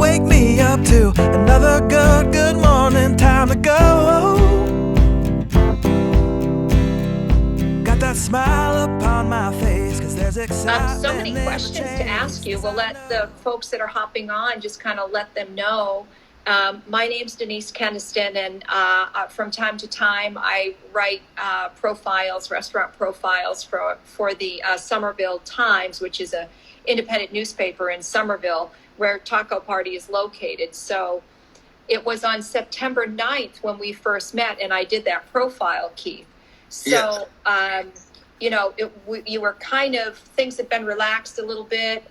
wake me up to another good morning. Time to go. Got that smile upon my face, 'cause there's excitement. So many questions to ask you. We'll let the folks that are hopping on just kind of let them know. My name's Denise Keniston, and from time to time I write restaurant profiles for the Somerville Times, which is a independent newspaper in Somerville where Taco Party is located. So it was on September 9th when we first met, and I did that profile, Keith. So, you were kind of, things had been relaxed a little bit,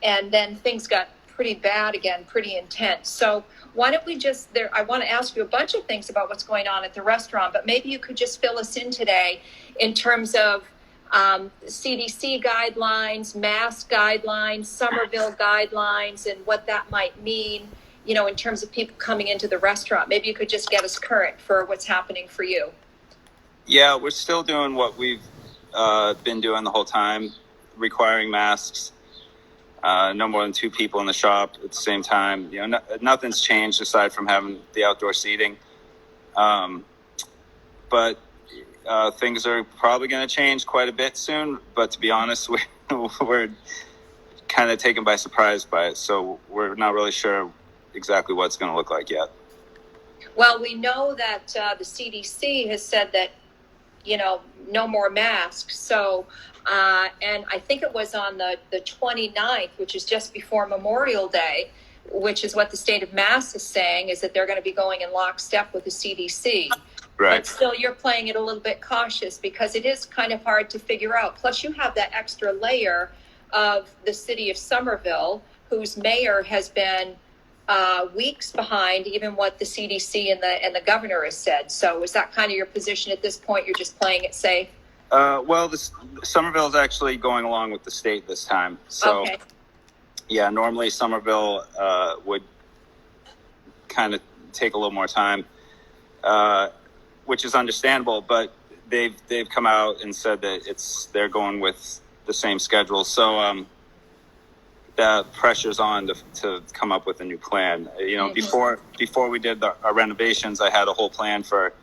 and then things got pretty bad again, pretty intense. So why don't we I want to ask you a bunch of things about what's going on at the restaurant, but maybe you could just fill us in today in terms of CDC guidelines, mask guidelines, Somerville guidelines, and what that might mean, in terms of people coming into the restaurant. Maybe you could just get us current for what's happening for you. Yeah, we're still doing what we've been doing the whole time, requiring masks, no more than 2 people in the shop at the same time. Nothing's changed aside from having the outdoor seating. But things are probably going to change quite a bit soon. But to be honest, we're kind of taken by surprise by it. So we're not really sure exactly what it's going to look like yet. Well, we know that the CDC has said that, no more masks. So, and I think it was on the 29th, which is just before Memorial Day, which is what the state of Mass is saying, is that they're going to be going in lockstep with the CDC. Right. But still, you're playing it a little bit cautious because it is kind of hard to figure out. Plus, you have that extra layer of the city of Somerville, whose mayor has been weeks behind even what the CDC and the governor has said. So is that kind of your position at this point? You're just playing it safe? Well, Somerville is actually going along with the state this time. So, okay. Yeah, normally Somerville would kind of take a little more time, which is understandable. But they've come out and said that they're going with the same schedule. So the pressure's on to come up with a new plan. Before we did our renovations, I had a whole plan for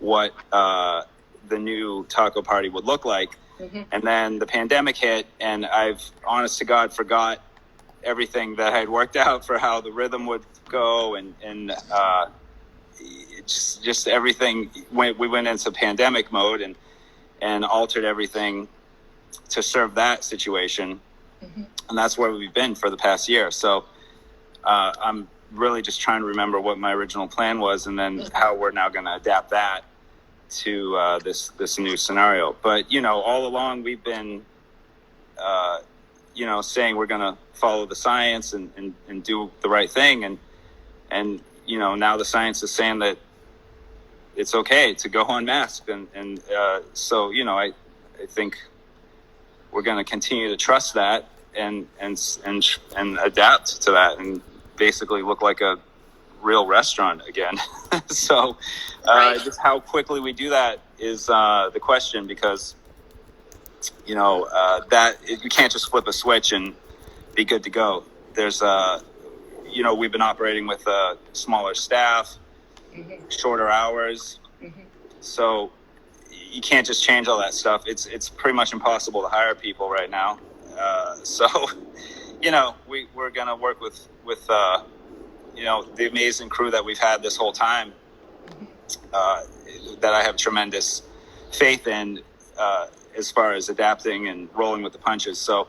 what the new taco party would look like. Mm-hmm. And then the pandemic hit, and I've, honest to God, forgot everything that I had worked out for how the rhythm would go, and just everything. We went into pandemic mode and altered everything to serve that situation. Mm-hmm. And that's where we've been for the past year. So I'm really just trying to remember what my original plan was, and then how we're now going to adapt that to this new scenario. But, all along we've been, saying we're going to follow the science and do the right thing. And now the science is saying that it's okay to go unmasked. So, I think we're going to continue to trust that and adapt to that and basically look like a real restaurant again. So just how quickly we do that is the question, because that you can't just flip a switch and be good to go. There's we've been operating with a smaller staff, mm-hmm. shorter hours, mm-hmm. so you can't just change all that stuff. It's pretty much impossible to hire people right now. So we're gonna work with the amazing crew that we've had this whole time, that I have tremendous faith in, as far as adapting and rolling with the punches. So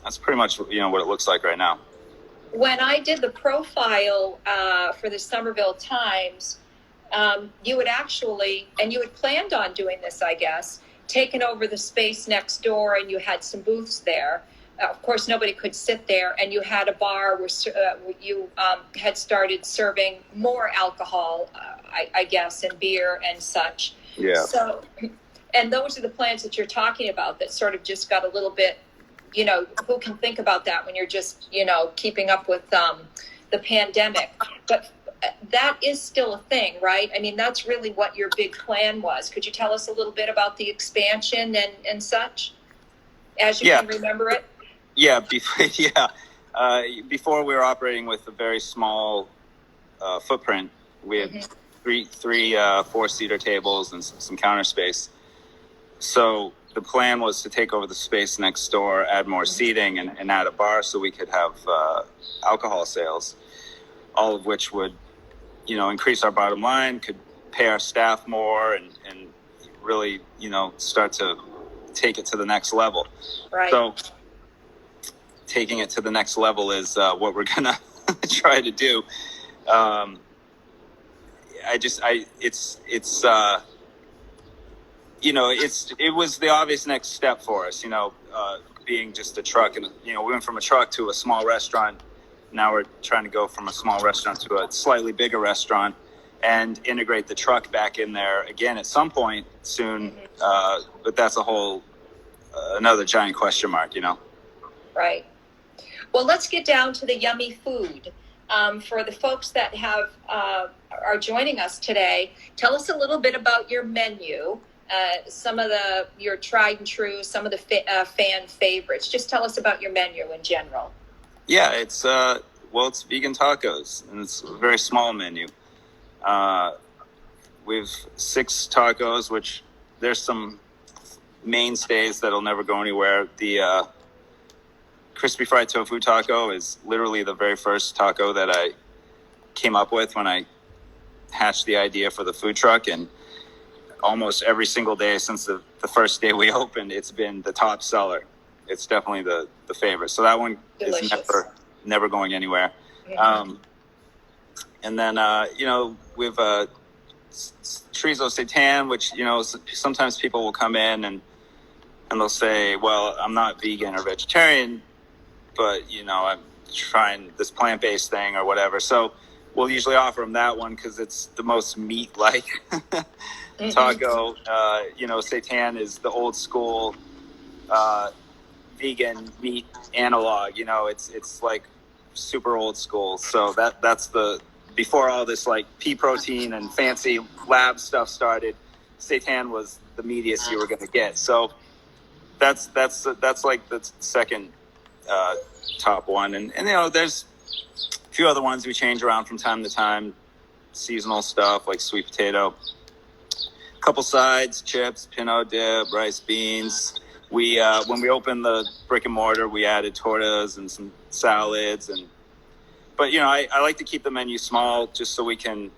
that's pretty much what it looks like right now. When I did the profile for the Somerville Times, you had planned on doing this, I guess, taken over the space next door, and you had some booths there. Of course, nobody could sit there, and you had a bar where you had started serving more alcohol, I guess, and beer and such. Yeah. So, and those are the plans that you're talking about that sort of just got a little bit, who can think about that when you're just, keeping up with the pandemic. But that is still a thing, right? I mean, that's really what your big plan was. Could you tell us a little bit about the expansion and such, as you can remember it? Yeah, Before we were operating with a very small footprint. We had three 4-seater tables and some counter space. So the plan was to take over the space next door, add more seating, and add a bar so we could have alcohol sales, all of which would, increase our bottom line, could pay our staff more, and really, start to take it to the next level. Right. So taking it to the next level is what we're gonna try to do. It was the obvious next step for us, being just a truck, and we went from a truck to a small restaurant. Now we're trying to go from a small restaurant to a slightly bigger restaurant and integrate the truck back in there again at some point soon. But that's a whole another giant question mark, Right. Well, let's get down to the yummy food. For the folks that are joining us today, tell us a little bit about your menu, some of your tried and true, some of the fan favorites. Just tell us about your menu in general. Yeah, it's vegan tacos, and it's a very small menu. We've 6 tacos, which there's some mainstays that'll never go anywhere. The crispy fried tofu taco is literally the very first taco that I came up with when I hatched the idea for the food truck, and almost every single day since the first day we opened, it's been the top seller. It's definitely the favorite. So that one Delicious. is never going anywhere. And then, we have chorizo seitan, which, sometimes people will come in and they'll say, well, I'm not vegan or vegetarian, but, I'm trying this plant-based thing or whatever. So we'll usually offer them that one because it's the most meat-like taco. Seitan is the old school vegan meat analog. It's like super old school. So that's before all this like pea protein and fancy lab stuff started, seitan was the meatiest you were going to get. So that's like the second top one. And there's a few other ones we change around from time to time, seasonal stuff like sweet potato, a couple sides, chips, pinot dip, rice, beans. We when we opened the brick and mortar, we added tortas and some salads, but I like to keep the menu small just so we can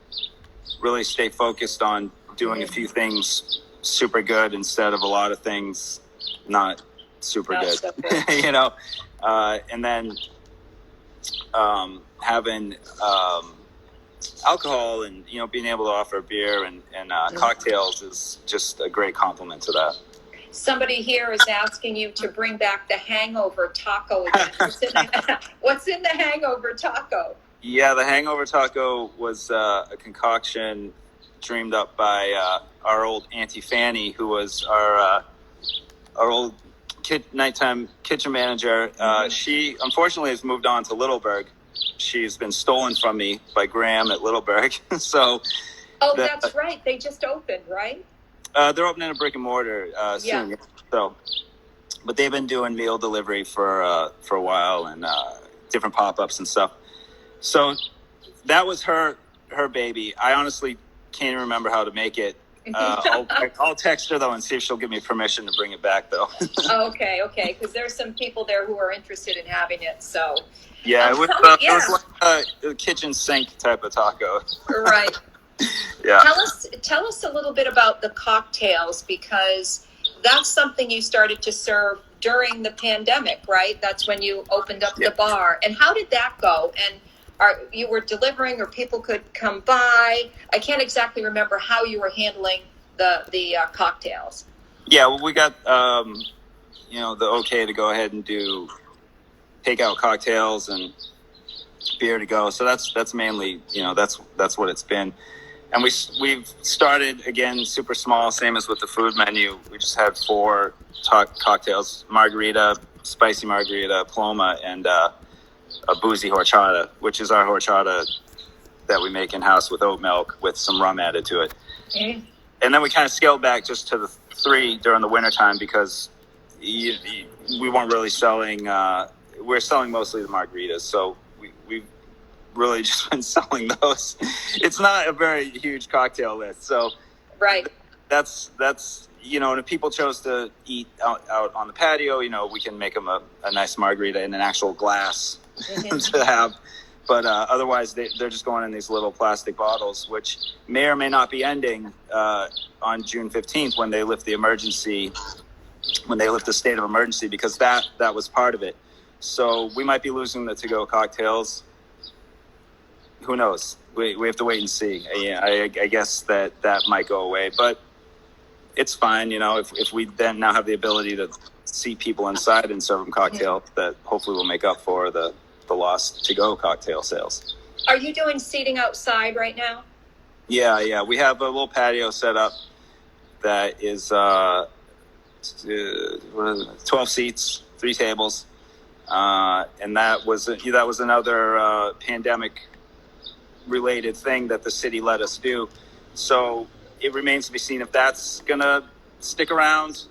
really stay focused on doing a few things super good instead of a lot of things not super good. So good. And then having alcohol and being able to offer beer and cocktails is just a great compliment to that. Somebody here is asking you to bring back the Hangover Taco again. What's in the Hangover Taco? Yeah, the Hangover Taco was a concoction dreamed up by our old Auntie Fanny, who was our old nighttime kitchen manager. She unfortunately has moved on to Littleburg. She's been stolen from me by Graham at Littleburg. So. That's right. They just opened, right? They're opening a brick and mortar soon. Yeah. So, but they've been doing meal delivery for a while and different pop-ups and stuff. So that was her baby. I honestly can't even remember how to make it. I'll text her though and see if she'll give me permission to bring it back though. Okay, because there's some people there who are interested in having it. So yeah, it was like a kitchen sink type of taco. Right. Yeah. Tell us a little bit about the cocktails, because that's something you started to serve during the pandemic, right? That's when you opened up the bar. And how did that go? And you were delivering, or people could come by? I can't exactly remember how you were handling the cocktails. Yeah, well, we got the okay to go ahead and do takeout cocktails and beer to go. So that's mainly that's what it's been. And we've started again super small, same as with the food menu. We just had 4 cocktails: margarita, spicy margarita, Paloma, and a boozy horchata, which is our horchata that we make in house with oat milk with some rum added to it. And then we kind of scaled back just to the 3 during the wintertime because we weren't really selling. we're selling mostly the margaritas, so we've really just been selling those. It's not a very huge cocktail list, so Right. that's and if people chose to eat out on the patio, we can make them a nice margarita in an actual glass to have. But otherwise, they're just going in these little plastic bottles, which may or may not be ending on June 15th when they lift the state of emergency, because that was part of it. So we might be losing the to-go cocktails. Who knows? We have to wait and see. I guess that might go away, but it's fine. If we then now have the ability to seat people inside and serve them cocktails, that hopefully will make up for the lost to-go cocktail sales. Are you doing seating outside right now? Yeah. We have a little patio set up that is 12 seats, 3 tables, and that was another pandemic-related thing that the city let us do. So it remains to be seen if that's gonna stick around.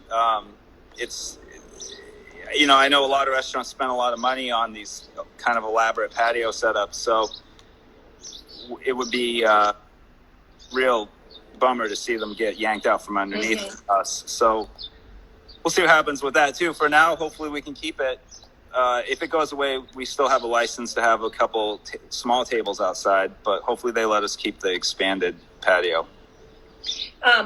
I know a lot of restaurants spend a lot of money on these kind of elaborate patio setups, so it would be a real bummer to see them get yanked out from underneath us. So we'll see what happens with that too. For now, hopefully we can keep it. If it goes away, we still have a license to have a couple small tables outside, but hopefully they let us keep the expanded patio.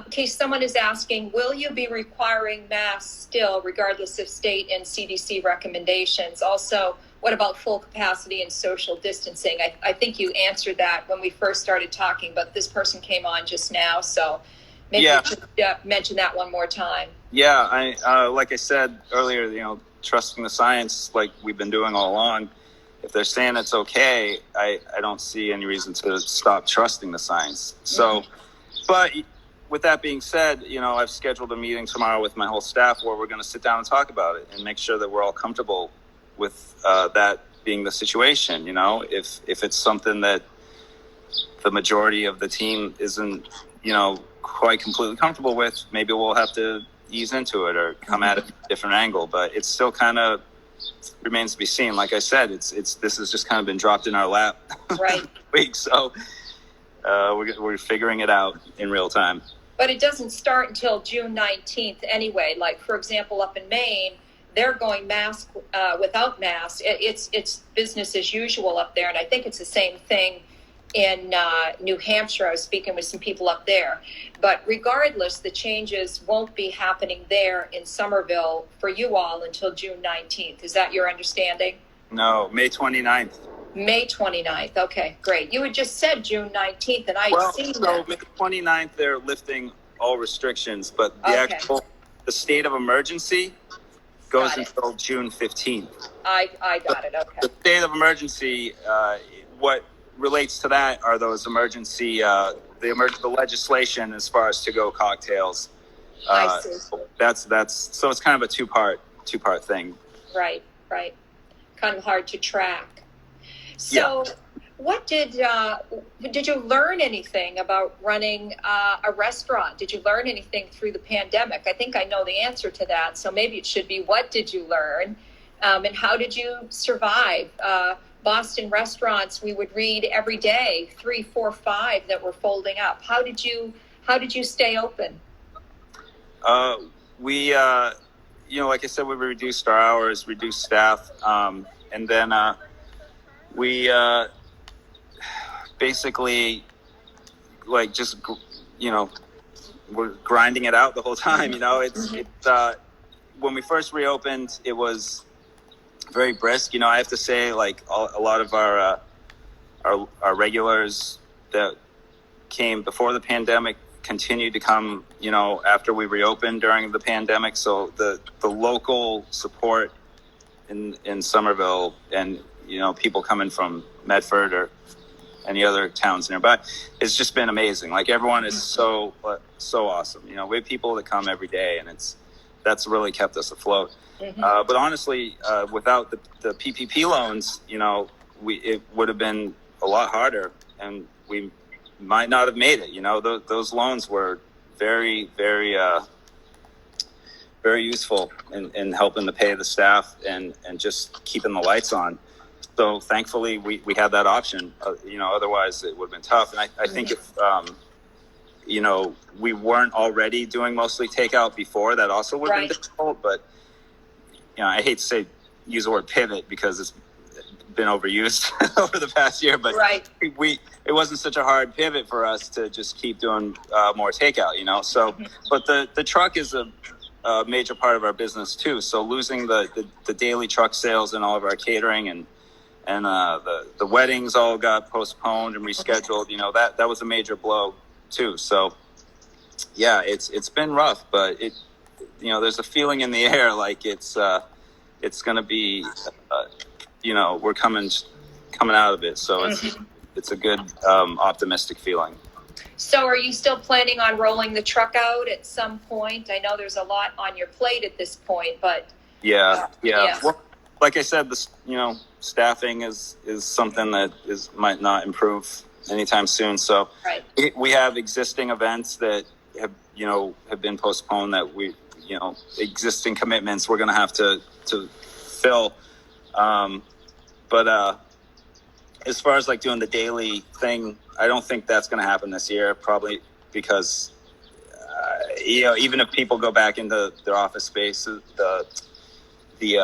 Okay, someone is asking, will you be requiring masks still, regardless of state and CDC recommendations? Also, what about full capacity and social distancing? I think you answered that when we first started talking, but this person came on just now, so maybe you could mention that one more time. Yeah, like I said earlier, trusting the science like we've been doing all along. If they're saying it's okay, I don't see any reason to stop trusting the science. So, but with that being said, I've scheduled a meeting tomorrow with my whole staff where we're going to sit down and talk about it and make sure that we're all comfortable with that being the situation. If it's something that the majority of the team isn't, quite completely comfortable with, maybe we'll have to ease into it or come at it from a different angle. But it still kind of remains to be seen. Like I said, this has just kind of been dropped in our lap Right. week, so we're figuring it out in real time. But it doesn't start until June 19th anyway. Like, for example, up in Maine, they're going without masks. It's business as usual up there, and I think it's the same thing in New Hampshire. I was speaking with some people up there. But regardless, the changes won't be happening there in Somerville for you all until June 19th. Is that your understanding? No, May 29th. May 29th. Okay, great. You had just said June 19th, and I'd seen that. May 29th, they're lifting all restrictions, but the state of emergency goes until June 15th. I got it. Okay. The state of emergency, what relates to that are those emergency, the legislation as far as to-go cocktails. I see. That's so it's kind of a two-part thing. Right. Kind of hard to track. So, what did you learn anything about running a restaurant? Did you learn anything through the pandemic? I think I know the answer to that. So maybe it should be, what did you learn, and how did you survive? Boston restaurants, we would read every day 3, 4, 5 that were folding up. How did you stay open? We like I said, we reduced our hours, reduced staff, and then we basically just we're grinding it out the whole time. It's when we first reopened, it was very brisk. I have to say, a lot of our regulars that came before the pandemic continued to come, after we reopened during the pandemic. So the local support in Somerville, and people coming from Medford or any other towns nearby, it's just been amazing. Everyone is so awesome. We have people that come every day, and that's really kept us afloat. But honestly, without the PPP loans, it would have been a lot harder, and we might not have made it. Those loans were very, very very useful in helping to pay the staff and just keeping the lights on. So thankfully we had that option. Otherwise it would have been tough. And I think if we weren't already doing mostly takeout before, that also would have been difficult. But I hate to use the word pivot because it's been overused over the past year, but it wasn't such a hard pivot for us to just keep doing more takeout, so but the truck is a major part of our business too. So losing the daily truck sales and all of our catering and the weddings all got postponed and rescheduled, that was a major blow too. So yeah, it's been rough, but there's a feeling in the air like it's going to be we're coming out of it. So it's a good optimistic feeling. So are you still planning on rolling the truck out at some point? I know there's a lot on your plate at this point, but yeah. Well, like I said, staffing is something that might not improve anytime soon. So we have existing events that have been postponed that we existing commitments we're going to have to fill. But as far as like doing the daily thing, I don't think that's going to happen this year, probably because, even if people go back into their office space, the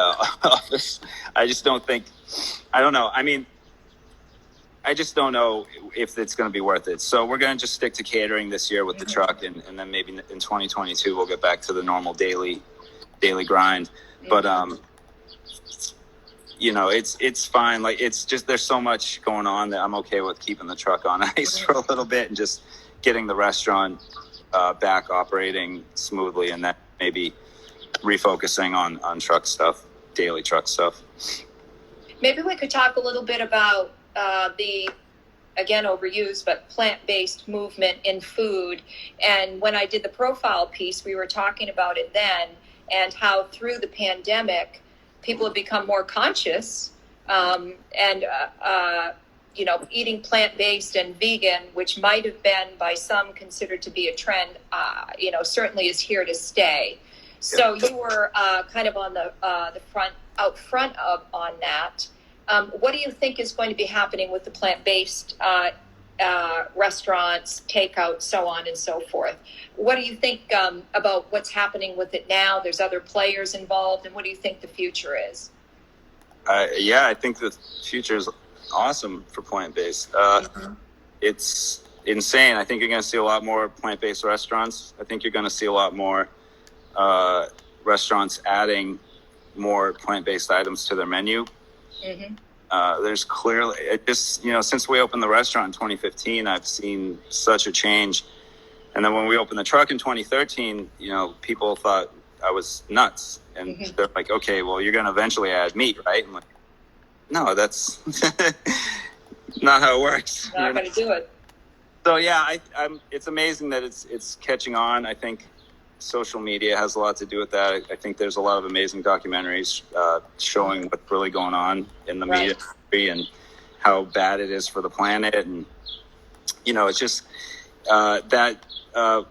office, I just don't think, I don't know. I mean, I just don't know if it's going to be worth it. So we're going to just stick to catering this year with the truck. And then maybe in 2022, we'll get back to the normal daily grind. But, it's fine. Like, it's just, there's so much going on that I'm okay with keeping the truck on ice for a little bit and just getting the restaurant back operating smoothly, and then maybe refocusing on truck stuff, daily truck stuff. Maybe we could talk a little bit about the, again, overused, but plant-based movement in food. And when I did the profile piece, we were talking about it then, and how through the pandemic, people have become more conscious eating plant-based and vegan, which might have been by some considered to be a trend, certainly is here to stay. So you were kind of on the out front on that. What do you think is going to be happening with the plant-based restaurants, takeout, so on and so forth? What do you think about what's happening with it now? There's other players involved, and what do you think the future is? I think the future is awesome for plant-based. It's insane. I think you're going to see a lot more plant-based restaurants. I think you're going to see a lot more restaurants adding more plant-based items to their menu. There's clearly, since we opened the restaurant in 2015, I've seen such a change. And then when we opened the truck in 2013, people thought I was nuts. And they're like, okay, well, you're going to eventually add meat, right? I'm like, no, that's not how it works. Not going to do it. So yeah, it's amazing that it's catching on. I think social media has a lot to do with that. I think there's a lot of amazing documentaries showing what's really going on in the meat industry and how bad it is for the planet. And, it's just that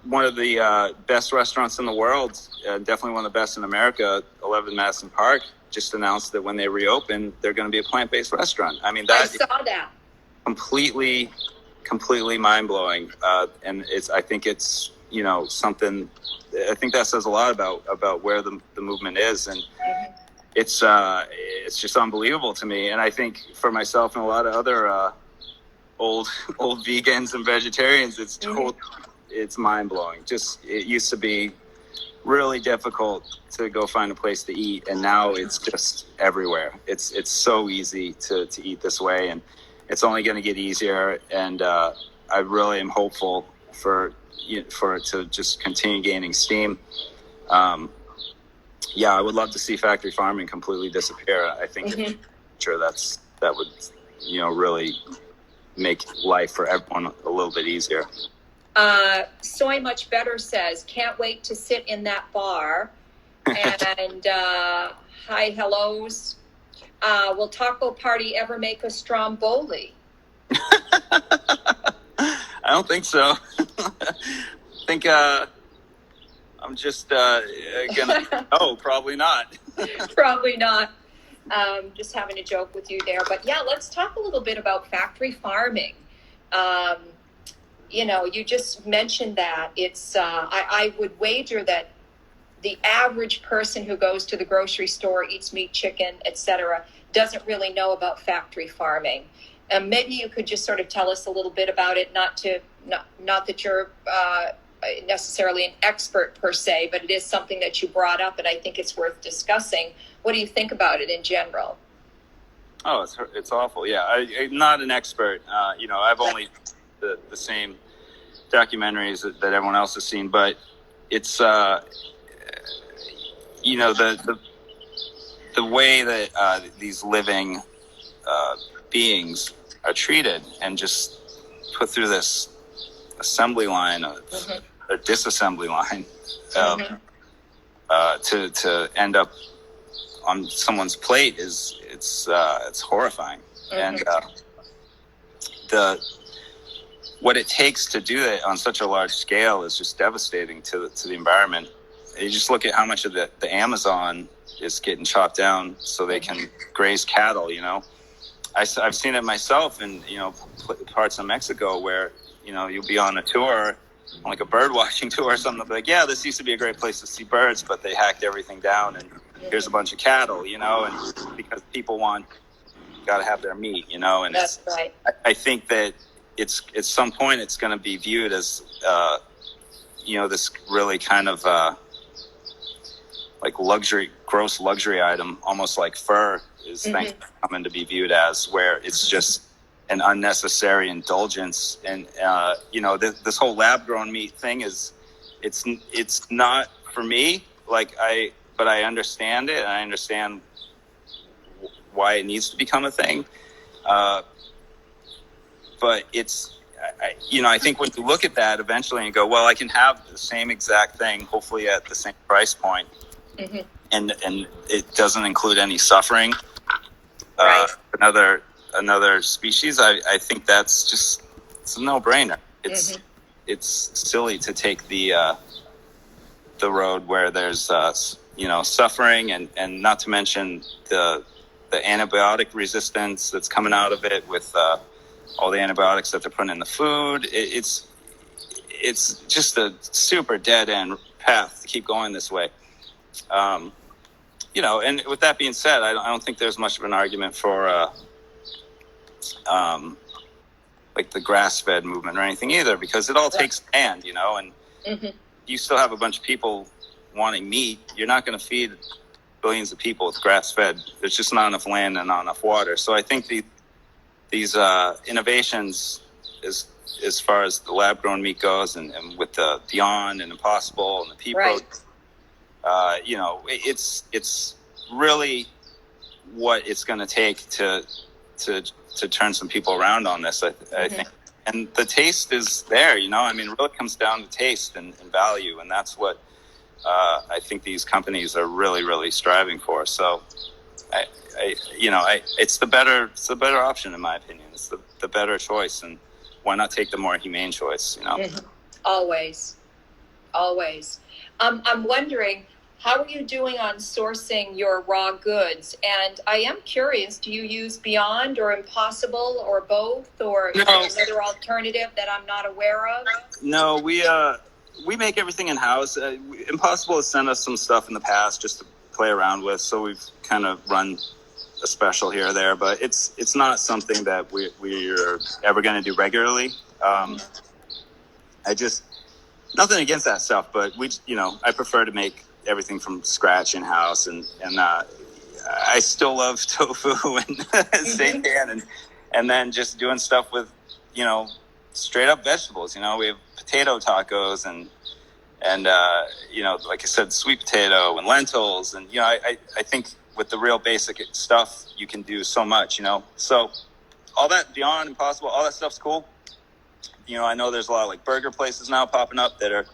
one of the best restaurants in the world, definitely one of the best in America, 11 Madison Park, just announced that when they reopen, they're going to be a plant-based restaurant. I mean, I saw that. Completely mind-blowing. And I think it's, something, I think that says a lot about where the movement is. And it's just unbelievable to me. And I think for myself and a lot of other old vegans and vegetarians, it's mind-blowing. Just, it used to be really difficult to go find a place to eat, and now it's just everywhere. It's so easy to eat this way, and it's only going to get easier. And I really am hopeful for it to just continue gaining steam. I would love to see factory farming completely disappear. I think in the future that would really make life for everyone a little bit easier. Soy Much Better says, can't wait to sit in that bar. And hi, hellos. Will Taco Party ever make a Stromboli? I don't think so. I think I'm just gonna. Oh, probably not. Probably not. Just having a joke with you there. But yeah, let's talk a little bit about factory farming. You just mentioned that it's, I would wager that the average person who goes to the grocery store, eats meat, chicken, etc., doesn't really know about factory farming. Maybe you could just sort of tell us a little bit about it, not that you're necessarily an expert per se, but it is something that you brought up, and I think it's worth discussing. What do you think about it in general? Oh, it's awful. Yeah, I'm not an expert. I've only the same documentaries that everyone else has seen, but it's the way that these living beings are treated and just put through this assembly line or disassembly line to end up on someone's plate it's horrifying. And what it takes to do it on such a large scale is just devastating to the environment. You just look at how much of the Amazon is getting chopped down so they can graze cattle. I've seen it myself in parts of Mexico where you'll be on a tour, like a bird watching tour or something. They'll be like, yeah, this used to be a great place to see birds, but they hacked everything down and here's a bunch of cattle, and because people got to have their meat, and that's right. I think that it's at some point it's going to be viewed as this really kind of like gross luxury item, almost like fur is coming to be viewed as, where it's just an unnecessary indulgence. And this whole lab grown meat thing it's not for me. But I understand it, and I understand why it needs to become a thing. But I think when you look at that eventually and go, well, I can have the same exact thing, hopefully at the same price point, and it doesn't include any suffering. Right. Another species. I think it's a no-brainer. It's silly to take the road where there's suffering and not to mention the antibiotic resistance that's coming out of it with all the antibiotics that they're putting in the food. It's just a super dead end path to keep going this way. And with that being said, I don't think there's much of an argument for like the grass-fed movement or anything either, because it all takes land, and you still have a bunch of people wanting meat. You're not going to feed billions of people with grass-fed. There's just not enough land and not enough water. So I think these innovations, as far as the lab-grown meat goes, and with the Beyond and Impossible and the P-Pro, it's really what it's going to take to turn some people around on this, I think. And the taste is there, it really comes down to taste and value, and that's what I think these companies are really, really striving for. So, it's the better option in my opinion. It's the better choice, and why not take the more humane choice? Always. I'm wondering, how are you doing on sourcing your raw goods? And I am curious, do you use Beyond or Impossible or both, or is there another alternative that I'm not aware of? No, we make everything in-house. Impossible has sent us some stuff in the past just to play around with, so we've kind of run a special here or there, but it's not something that we're ever going to do regularly. Nothing against that stuff, but I prefer to make everything from scratch in-house, and I still love tofu and seitan, and then just doing stuff with straight up vegetables. We have potato tacos and like I said, sweet potato and lentils, and I think with the real basic stuff you can do so much. So all that Beyond Impossible, all that stuff's cool. I know there's a lot of like burger places now popping up that are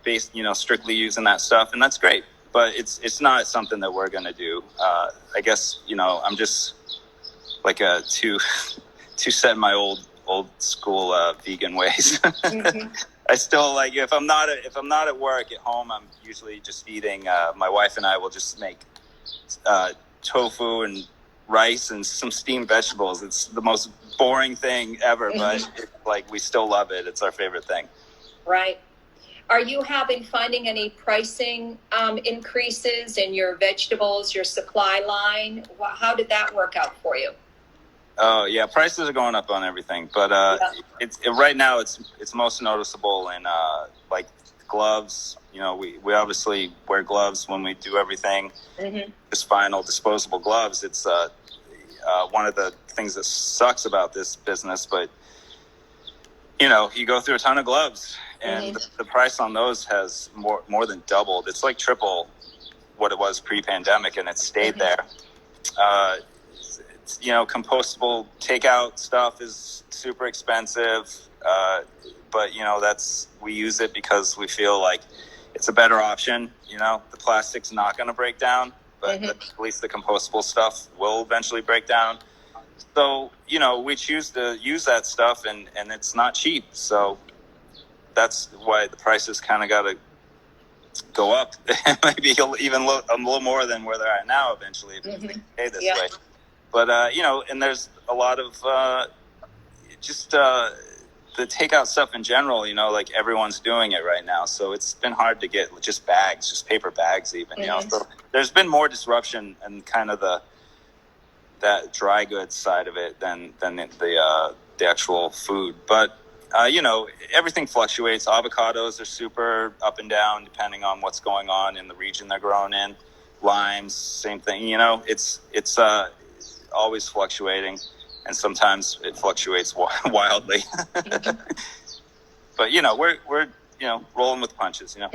based, strictly using that stuff, and that's great. But it's not something that we're gonna do. I guess I'm just like too set in my old school vegan ways. I still like, if I'm not at work, at home, I'm usually just eating. My wife and I will just make tofu and rice and some steamed vegetables. It's the most boring thing ever, but like, we still love it. It's our favorite thing. Right. Are you finding any pricing increases in your vegetables, your supply line? How did that work out for you? Oh yeah, prices are going up on everything, but right now it's most noticeable in like gloves. You know, we obviously wear gloves when we do everything. Just final disposable gloves. It's one of the things that sucks about this business, but you know, you go through a ton of gloves, and the price on those has more than doubled. It's like triple what it was pre-pandemic, and it stayed there. You know, compostable takeout stuff is super expensive, but you know, we use it because we feel like it's a better option. You know, the plastic's not going to break down, but at least the compostable stuff will eventually break down. So, you know, we choose to use that stuff, and it's not cheap. So that's why the prices kind of got to go up. Maybe even a little more than where they're at now eventually, if they stay this way. But, you know, and there's a lot of just the takeout stuff in general, you know, like everyone's doing it right now. So it's been hard to get just bags, just paper bags even, you know. So there's been more disruption and kind of that dry goods side of it than the actual food. But, you know, everything fluctuates. Avocados are super up and down depending on what's going on in the region they're grown in. Limes, same thing. You know, it's always fluctuating, and sometimes it fluctuates wildly. But, you know, we're you know, rolling with punches, you know.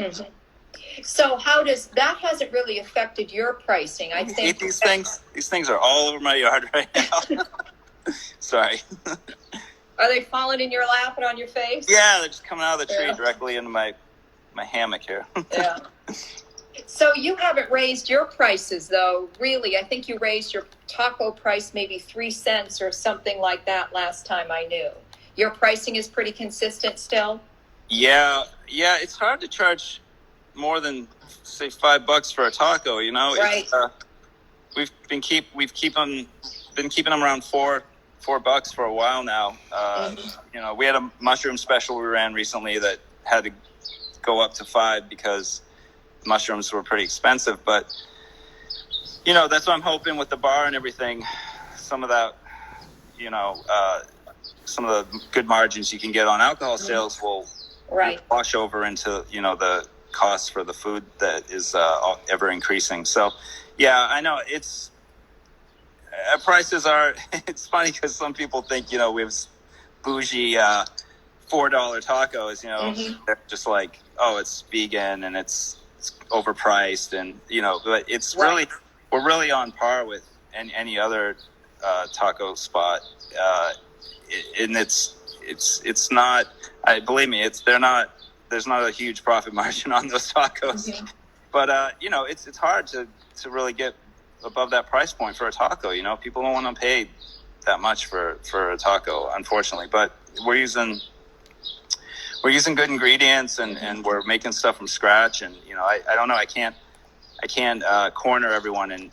So that hasn't really affected your pricing? I think these things are all over my yard right now. Sorry. Are they falling in your lap and on your face? Yeah, they're just coming out of the tree directly into my hammock here. Yeah. So you haven't raised your prices, though, really. I think you raised your taco price maybe 3 cents or something like that last time I knew. Your pricing is pretty consistent still? Yeah, it's hard to charge more than, say, $5 for a taco, you know? Right. We've been keeping them around $4 for a while now. You know, we had a mushroom special we ran recently that had to go up to $5 because mushrooms were pretty expensive. But, you know, that's what I'm hoping with the bar and everything. Some of that, you know, some of the good margins you can get on alcohol sales will wash over into, you know, the costs for the food that is ever increasing. So, yeah, I know prices are, it's funny because some people think, you know, we have bougie $4 tacos, you know, they're just like, oh, it's vegan and it's overpriced, and, you know, but it's really, we're really on par with any other taco spot. And it's not, believe me, there's not a huge profit margin on those tacos. But, you know, it's hard to really get above that price point for a taco. You know, people don't want to pay that much for a taco, unfortunately. But we're using good ingredients, and we're making stuff from scratch. And, you know, I don't know, I can't corner everyone and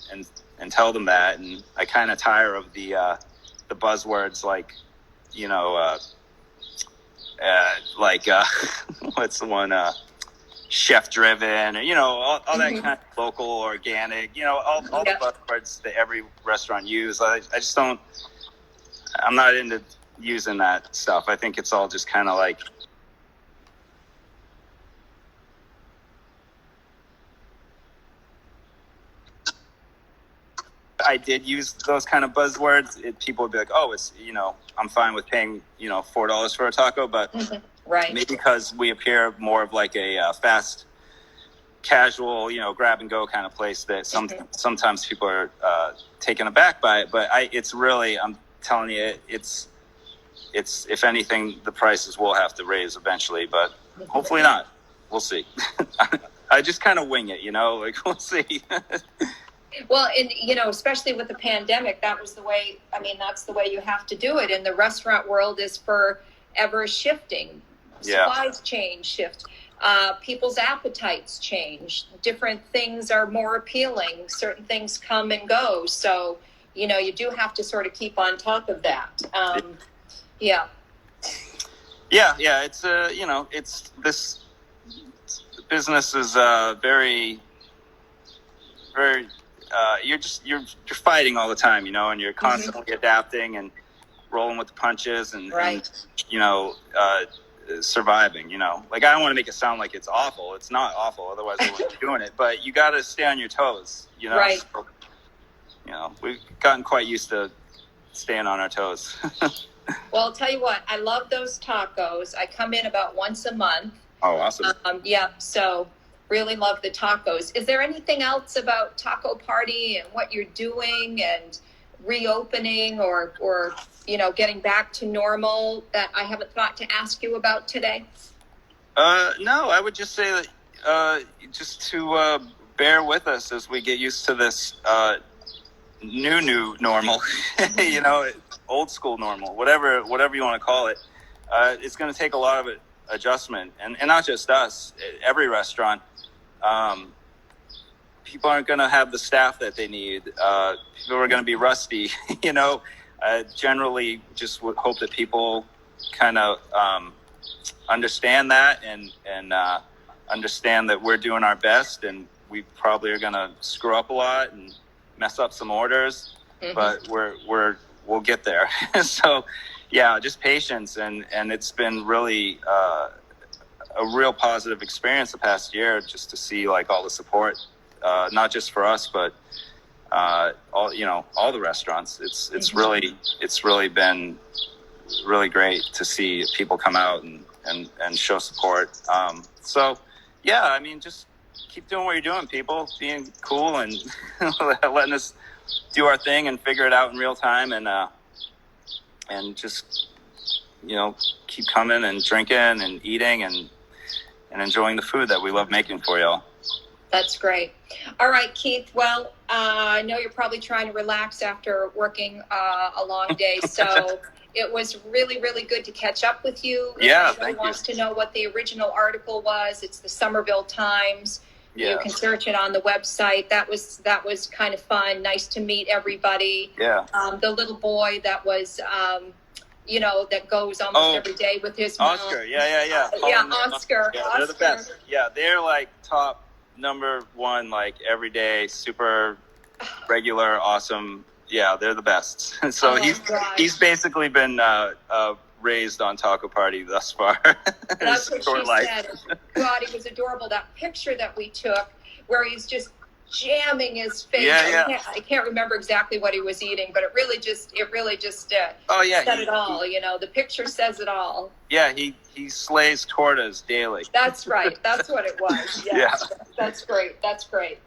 tell them that. And I kind of tire of the buzzwords like, you know, what's the one, chef driven, or, you know, all that kind of local, organic, you know, all the buzzwords that every restaurant use. I just don't, I'm not into using that stuff. I think it's all just kind of like, I did use those kind of buzzwords, people would be like, oh, it's, you know, I'm fine with paying, you know, $4 for a taco, but maybe because we appear more of like a fast, casual, you know, grab and go kind of place, that sometimes people are taken aback by it. But it's really, I'm telling you, it's if anything, the prices will have to raise eventually, but hopefully not. We'll see. I just kind of wing it, you know, like, we'll see. Well, and, you know, especially with the pandemic, that was the way, I mean, that's the way you have to do it. And the restaurant world is forever shifting. supplies change, shift. People's appetites change. Different things are more appealing. Certain things come and go. So, you do have to sort of keep on top of that. Yeah. Yeah. It's, it's this business is very, very, you're fighting all the time, and you're constantly adapting and rolling with the punches and, right. Surviving, like I don't want to make it sound like it's awful. It's not awful. Otherwise I wouldn't be doing it, but you got to stay on your toes, Right. So, we've gotten quite used to staying on our toes. Well, I'll tell you what, I love those tacos. I come in about once a month. Oh, awesome. So really love the tacos. Is there anything else about Taco Party and what you're doing and reopening or getting back to normal that I haven't thought to ask you about today? No, I would just say that just to bear with us as we get used to this new normal, old school normal, whatever you want to call it. It's going to take a lot of adjustment, and not just us, every restaurant. People aren't going to have the staff that they need. People are going to be rusty, generally just would hope that people kind of understand that and understand that we're doing our best, and we probably are going to screw up a lot and mess up some orders, but we'll get there. So yeah, just patience, and it's been really a real positive experience the past year just to see like all the support, not just for us, but all the restaurants. It's really been really great to see people come out and show support. So yeah, I mean, just keep doing what you're doing, people, being cool and letting us do our thing and figure it out in real time, and just keep coming and drinking and eating and enjoying the food that we love making for y'all. That's great. All right, Keith. Well, I know you're probably trying to relax after working a long day, so it was really, really good to catch up with you. Yeah, if anyone wants to know what the original article was, it's the Somerville Times. Yeah. You can search it on the website. That was kind of fun. Nice to meet everybody. Yeah. The little boy that was, that goes almost every day with his mom. Oscar. Yeah. Oscar. Yeah, they're the best. Yeah, they're like top number one, like every day, super regular, awesome. Yeah, they're the best. So he's basically been raised on Taco Party thus far. That's what she said. God, he was adorable. That picture that we took where he's just jamming his face. Yeah. I can't remember exactly what he was eating, but it really just said it all. The picture says it all. Yeah, he slays tortas daily. That's right. That's what it was. Yes. Yeah. That's great.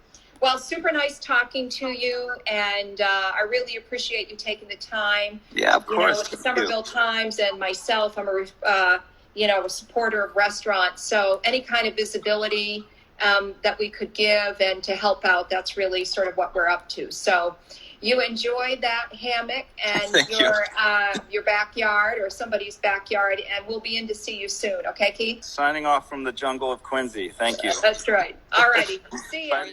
Well, super nice talking to you, and I really appreciate you taking the time. Yeah, of course. With the Somerville Times and myself, I'm a supporter of restaurants. So any kind of visibility that we could give and to help out, that's really sort of what we're up to. So you enjoy that hammock and your backyard or somebody's backyard, and we'll be in to see you soon. Okay, Keith? Signing off from the jungle of Quincy. Thank you. That's right. All righty. See you.